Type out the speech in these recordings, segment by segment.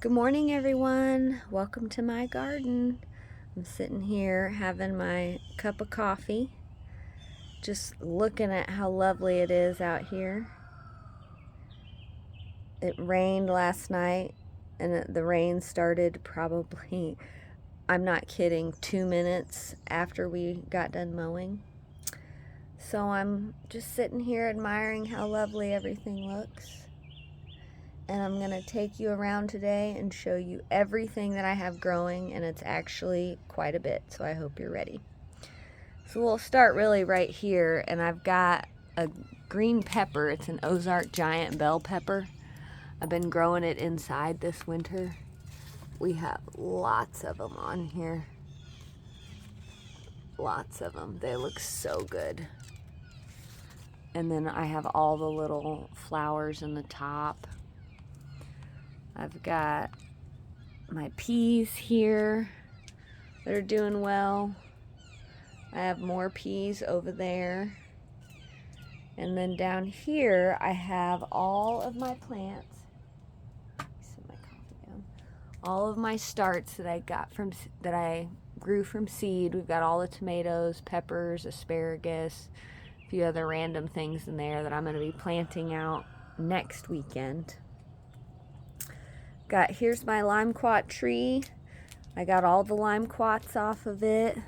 Good morning, everyone. Welcome to my garden. I'm sitting here having my cup of coffee, just looking at how lovely it is out here. It rained last night, and the rain started probably, I'm not kidding, 2 minutes after we got done mowing. So I'm just sitting here admiring how lovely everything looks. And I'm going to take you around today and show you everything that I have growing, and it's actually quite a bit, so I hope you're ready. So we'll start really right here, and I've got a green pepper. It's an Ozark giant bell pepper. I've been growing it inside this winter. We have lots of them on here. Lots of them. They look so good. And then I have all the little flowers in the top. I've got my peas here that are doing well. I have more peas over there. And then down here I have all of my plants. Set my coffee down. All of my starts that I grew from seed. We've got all the tomatoes, peppers, asparagus, a few other random things in there that I'm going to be planting out next weekend. Here's my limequat tree. I got all the limequats off of it.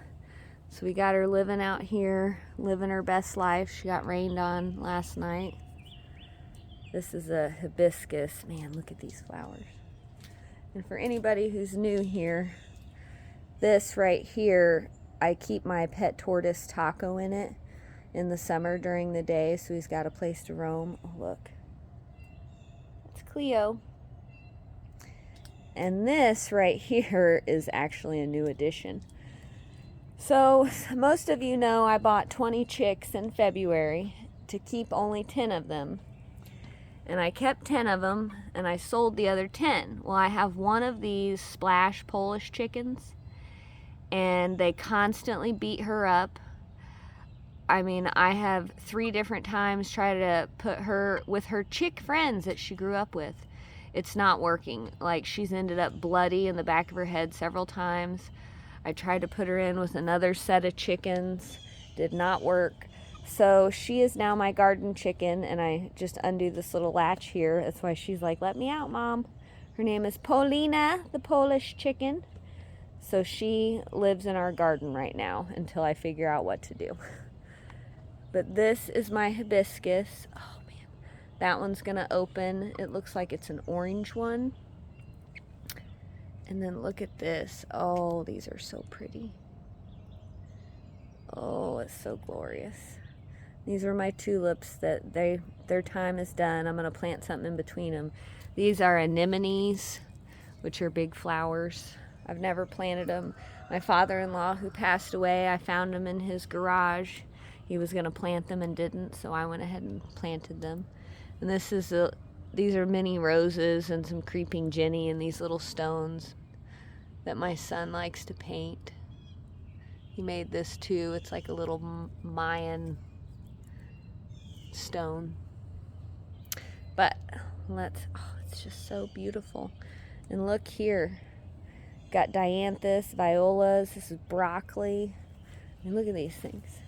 So we got her living out here, living her best life. She got rained on last night. This is a hibiscus. Man, look at these flowers. And for anybody who's new here, this right here, I keep my pet tortoise Taco in it in the summer during the day, so he's got a place to roam. Oh, look. That's Cleo. And this right here is actually a new addition. So most of you know I bought 20 chicks in February to keep only 10 of them. And I kept 10 of them and I sold the other 10. Well, I have one of these splash Polish chickens and they constantly beat her up. I mean, I have 3 different times tried to put her with her chick friends that she grew up with. It's not working. Like, she's ended up bloody in the back of her head several times. I tried to put her in with another set of chickens. Did not work. So she is now my garden chicken, and I just undo this little latch here. That's why she's like, "Let me out, Mom." Her name is Paulina, the Polish chicken. So she lives in our garden right now until I figure out what to do. But this is my hibiscus. Oh, man. That one's going to open. It looks like it's an orange one. And then look at this. Oh, these are so pretty. Oh, it's so glorious. These are my tulips that their time is done. I'm going to plant something in between them. These are anemones, which are big flowers. I've never planted them. My father-in-law, who passed away, I found them in his garage. He was going to plant them and didn't, so I went ahead and planted them. And these are mini roses and some creeping jenny and these little stones that my son likes to paint. He made this too. It's like a little Mayan stone. But it's just so beautiful. And look here. Got dianthus, violas. This is broccoli. I mean, look at these things.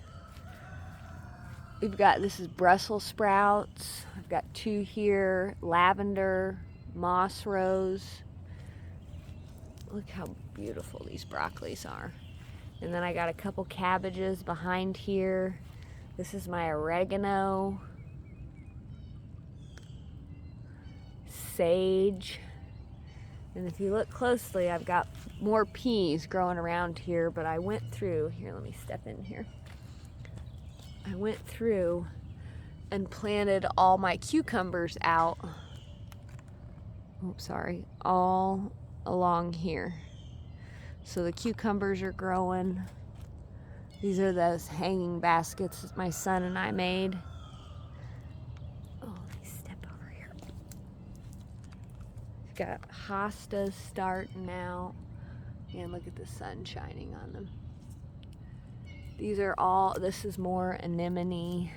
This is Brussels sprouts. I've got 2 here. Lavender, moss rose. Look how beautiful these broccolis are. And then I got a couple cabbages behind here. This is my oregano. Sage. And if you look closely, I've got more peas growing around here, but I went through, here, let me step in here. I went through and planted all my cucumbers out. Oops, sorry, all along here. So the cucumbers are growing. These are those hanging baskets that my son and I made. Oh, let me step over here. We've got hostas starting out. And look at the sun shining on them. This is more anemone.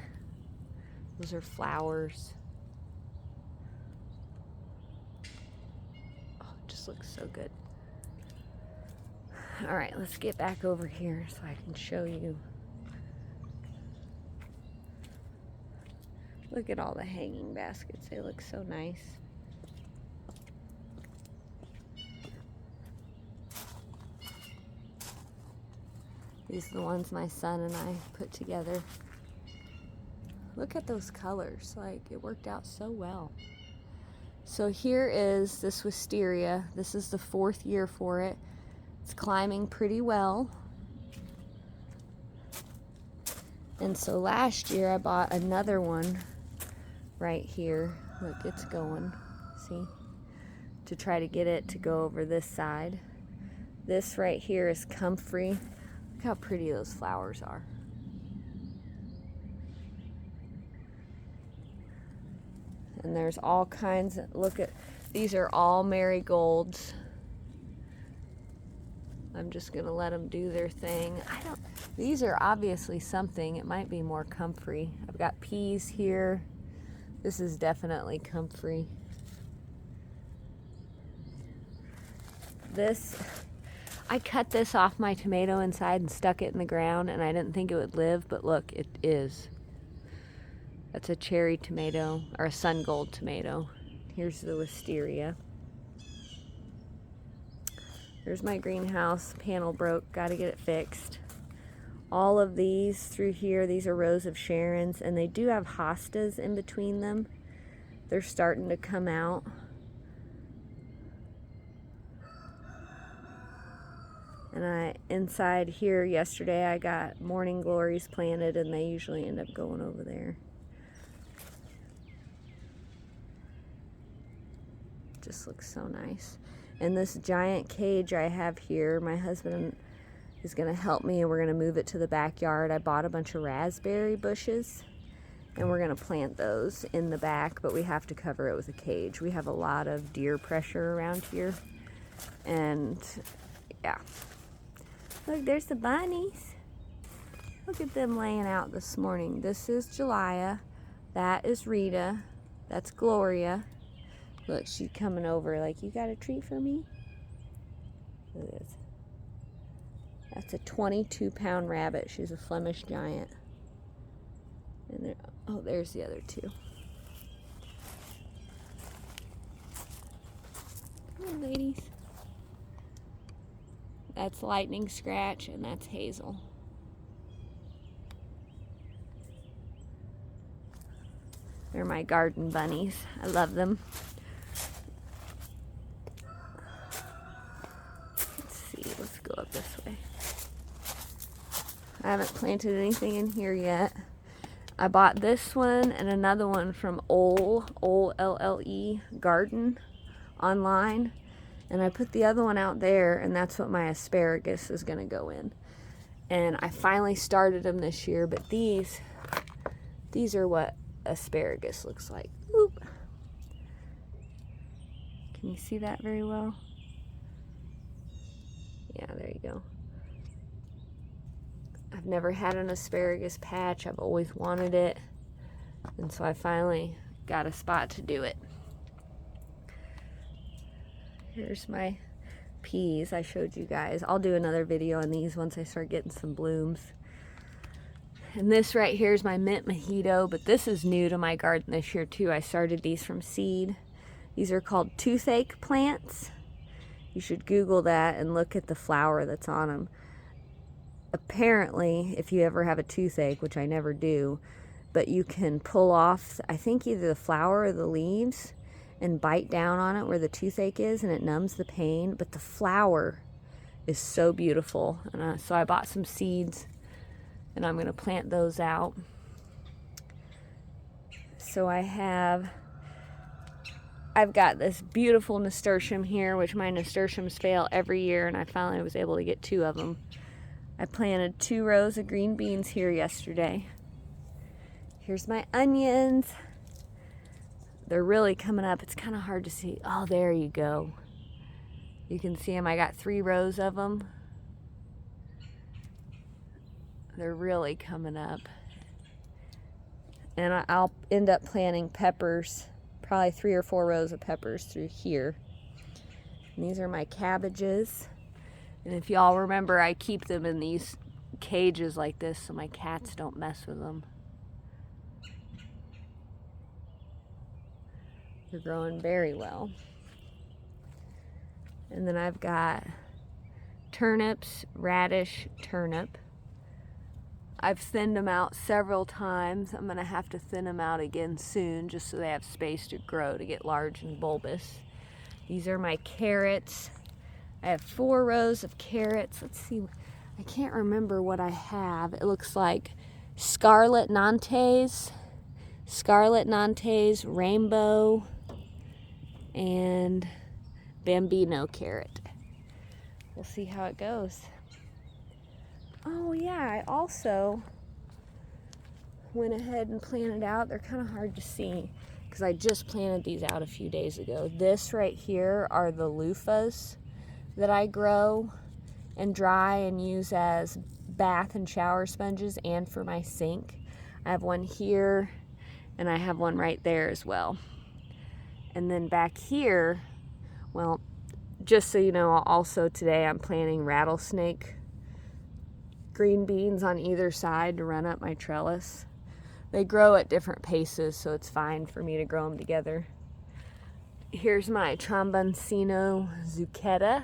Those are flowers. Oh, just just looks so good. All right, let's get back over here so I can show you. Look at all the hanging baskets. They look so nice. These are the ones my son and I put together. Look at those colors. Like, it worked out so well. So here is this wisteria. This is the 4th year for it. It's climbing pretty well. And so last year I bought another one right here. Look, it's going. See? To try to get it to go over this side. This right here is comfrey. Look how pretty those flowers are. And there's all kinds of, look at, these are all marigolds. I'm just gonna let them do their thing. These are obviously something. It might be more comfrey. I've got peas here. This is definitely comfrey. This, I cut this off my tomato inside and stuck it in the ground, and I didn't think it would live, but look, it is. That's a cherry tomato, or a sun gold tomato. Here's the wisteria. There's my greenhouse. Panel broke, gotta get it fixed. All of these through here, these are rows of Sharons, and they do have hostas in between them. They're starting to come out. And inside here yesterday, I got morning glories planted, and they usually end up going over there. Just looks so nice. And this giant cage I have here, my husband is gonna help me, and we're gonna move it to the backyard. I bought a bunch of raspberry bushes, and we're gonna plant those in the back, but we have to cover it with a cage. We have a lot of deer pressure around here, and yeah. Look, there's the bunnies. Look at them laying out this morning. This is Jelia, that is Rita, that's Gloria. Look, she's coming over like, you got a treat for me? Look at this. That's a 22-pound rabbit. She's a Flemish giant. And there, oh, there's the other two. Come on, ladies. That's Lightning Scratch, and that's Hazel. They're my garden bunnies. I love them. Let's go up this way. I haven't planted anything in here yet. I bought this one and another one from Ole Garden online, and I put the other one out there, and that's what my asparagus is going to go in. And I finally started them this year, but these are what asparagus looks like. Oop. Can you see that very well? Yeah, there you go. I've never had an asparagus patch. I've always wanted it. And so I finally got a spot to do it. Here's my peas I showed you guys. I'll do another video on these once I start getting some blooms. And this right here is my mint mojito, but this is new to my garden this year too. I started these from seed. These are called toothache plants. You should Google that and look at the flower that's on them. Apparently, if you ever have a toothache, which I never do, but you can pull off, I think, either the flower or the leaves and bite down on it where the toothache is, and it numbs the pain. But the flower is so beautiful. And so I bought some seeds, and I'm going to plant those out. So I've got this beautiful nasturtium here, which my nasturtiums fail every year, and I finally was able to get 2 of them. I planted 2 rows of green beans here yesterday. Here's my onions. They're really coming up. It's kind of hard to see. Oh, there you go. You can see them. I got 3 rows of them. They're really coming up. And I'll end up planting peppers. Probably 3 or 4 rows of peppers through here. And these are my cabbages. And if y'all remember, I keep them in these cages like this so my cats don't mess with them. They're growing very well. And then I've got turnips, radish, turnip. I've thinned them out several times. I'm gonna have to thin them out again soon just so they have space to grow, to get large and bulbous. These are my carrots. I have 4 rows of carrots. Let's see, I can't remember what I have. It looks like Scarlet Nantes, Rainbow, and Bambino carrot. We'll see how it goes. Oh yeah, I also went ahead and planted out. They're kind of hard to see because I just planted these out a few days ago. This right here are the loofahs that I grow and dry and use as bath and shower sponges and for my sink. I have one here and I have one right there as well. And then back here, well, just so you know, also today I'm planting rattlesnake green beans on either side to run up my trellis. They grow at different paces, so it's fine for me to grow them together. Here's my Tromboncino zucchetta.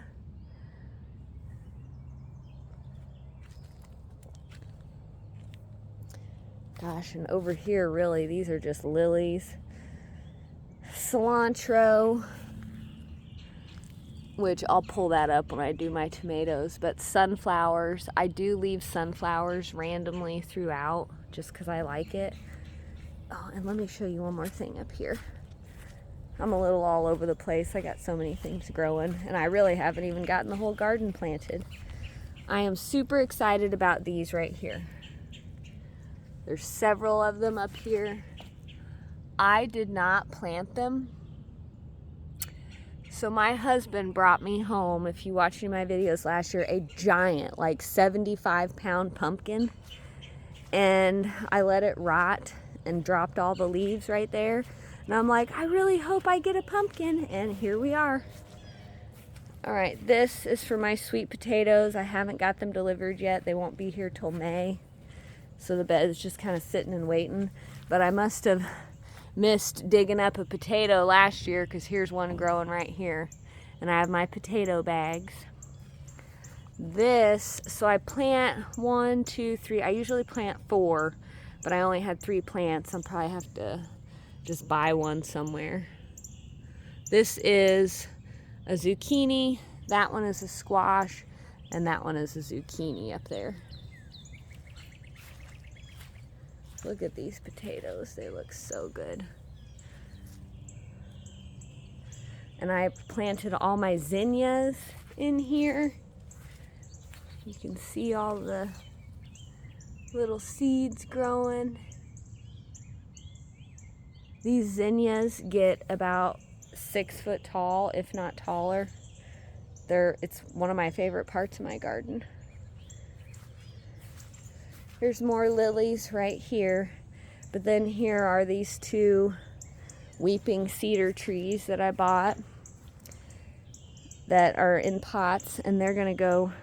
Gosh, and over here, really, these are just lilies. Cilantro, which I'll pull that up when I do my tomatoes, but sunflowers. I do leave sunflowers randomly throughout just because I like it. Oh, and let me show you one more thing up here. I'm a little all over the place. I got so many things growing, and I really haven't even gotten the whole garden planted. I am super excited about these right here. There's several of them up here. I did not plant them. So my husband brought me home, if you watched my videos last year, a giant, like 75-pound pumpkin. And I let it rot and dropped all the leaves right there. And I'm like, I really hope I get a pumpkin. And here we are. All right, this is for my sweet potatoes. I haven't got them delivered yet. They won't be here till May. So the bed is just kind of sitting and waiting. But I must have missed digging up a potato last year because here's one growing right here. And I have my potato bags. This, so I plant 1, 2, 3. I usually plant 4, but I only had 3 plants. I'll probably have to just buy one somewhere. This is a zucchini. That one is a squash. And that one is a zucchini up there. Look at these potatoes. They look so good. And I planted all my zinnias in here. You can see all the little seeds growing. These zinnias get about 6 foot tall, if not taller. It's one of my favorite parts of my garden. Here's more lilies right here. But then here are these 2 weeping cedar trees that I bought that are in pots, and they're gonna go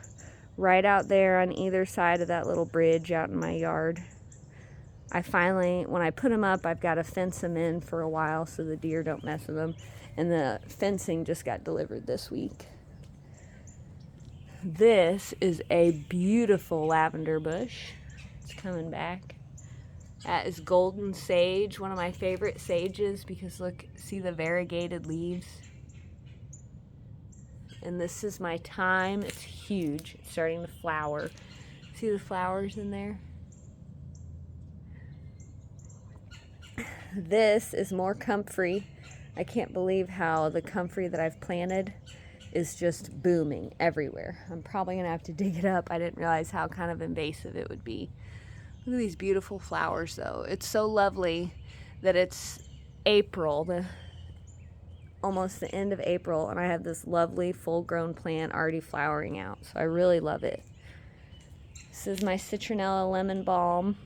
right out there on either side of that little bridge out in my yard. I finally, when I put them up, I've got to fence them in for a while so the deer don't mess with them. And the fencing just got delivered this week. This is a beautiful lavender bush. Coming back. That is golden sage, one of my favorite sages because look, see the variegated leaves? And this is my thyme. It's huge. It's starting to flower. See the flowers in there? This is more comfrey. I can't believe how the comfrey that I've planted is just booming everywhere. I'm probably gonna have to dig it up. I didn't realize how kind of invasive it would be. Look at these beautiful flowers though. It's so lovely that it's April, almost the end of April, and I have this lovely full-grown plant already flowering out. So I really love it. This is my citronella lemon balm.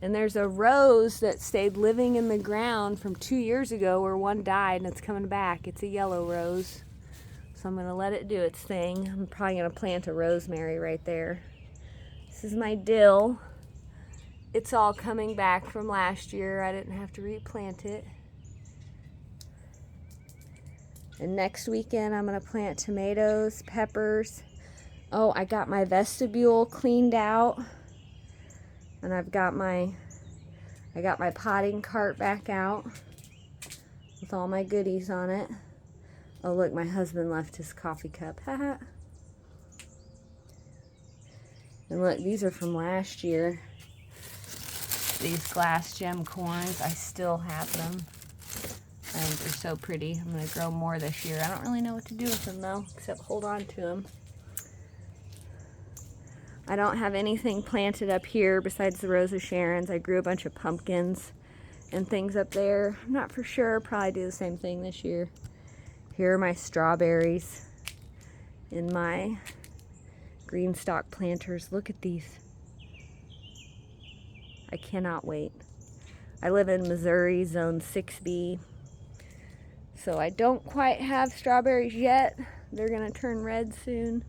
And there's a rose that stayed living in the ground from 2 years ago where one died and it's coming back. It's a yellow rose. So I'm going to let it do its thing. I'm probably going to plant a rosemary right there. This is my dill. It's all coming back from last year. I didn't have to replant it. And next weekend I'm going to plant tomatoes, peppers. Oh, I got my vestibule cleaned out. And I got my potting cart back out with all my goodies on it. Oh, look, my husband left his coffee cup. Haha. And look, these are from last year. These glass gem corns, I still have them. I think they're so pretty. I'm going to grow more this year. I don't really know what to do with them though, except hold on to them. I don't have anything planted up here besides the Rose of Sharon's. I grew a bunch of pumpkins and things up there. I'm not for sure. Probably do the same thing this year. Here are my strawberries in my green stalk planters. Look at these. I cannot wait. I live in Missouri, Zone 6b. So I don't quite have strawberries yet. They're gonna turn red soon.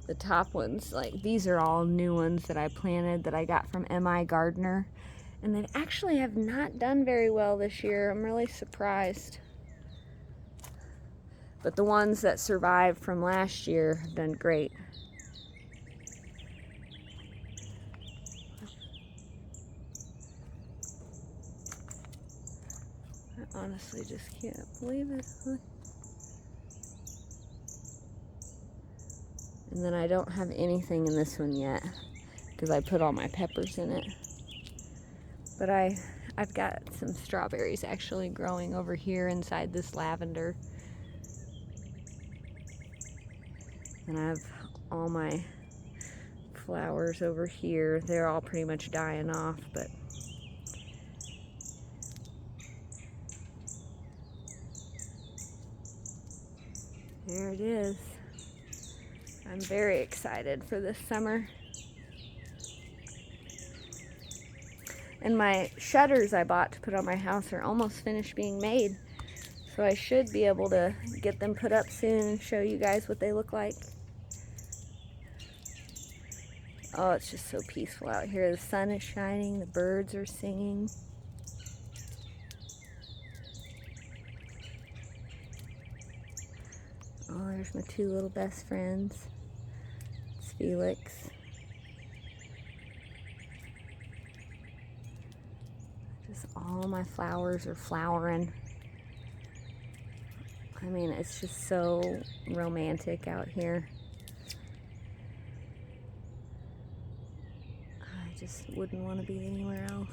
The top ones, like these are all new ones that I planted that I got from M.I. Gardner. And they actually have not done very well this year. I'm really surprised. But the ones that survived from last year have done great. I honestly just can't believe it. Look. And then I don't have anything in this one yet because I put all my peppers in it. But I've got some strawberries actually growing over here inside this lavender. And I have all my flowers over here. They're all pretty much dying off, but there it is. I'm very excited for this summer. And my shutters I bought to put on my house are almost finished being made. So I should be able to get them put up soon and show you guys what they look like. Oh, it's just so peaceful out here. The sun is shining, the birds are singing. Oh, there's my two little best friends. It's Felix. Just all my flowers are flowering. I mean, it's just so romantic out here. I just wouldn't want to be anywhere else.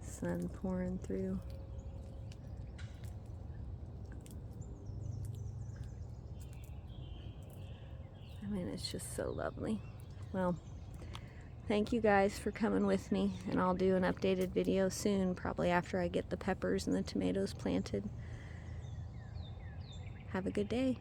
Sun pouring through. I mean, it's just so lovely. Well, thank you guys for coming with me, and I'll do an updated video soon, probably after I get the peppers and the tomatoes planted. Have a good day.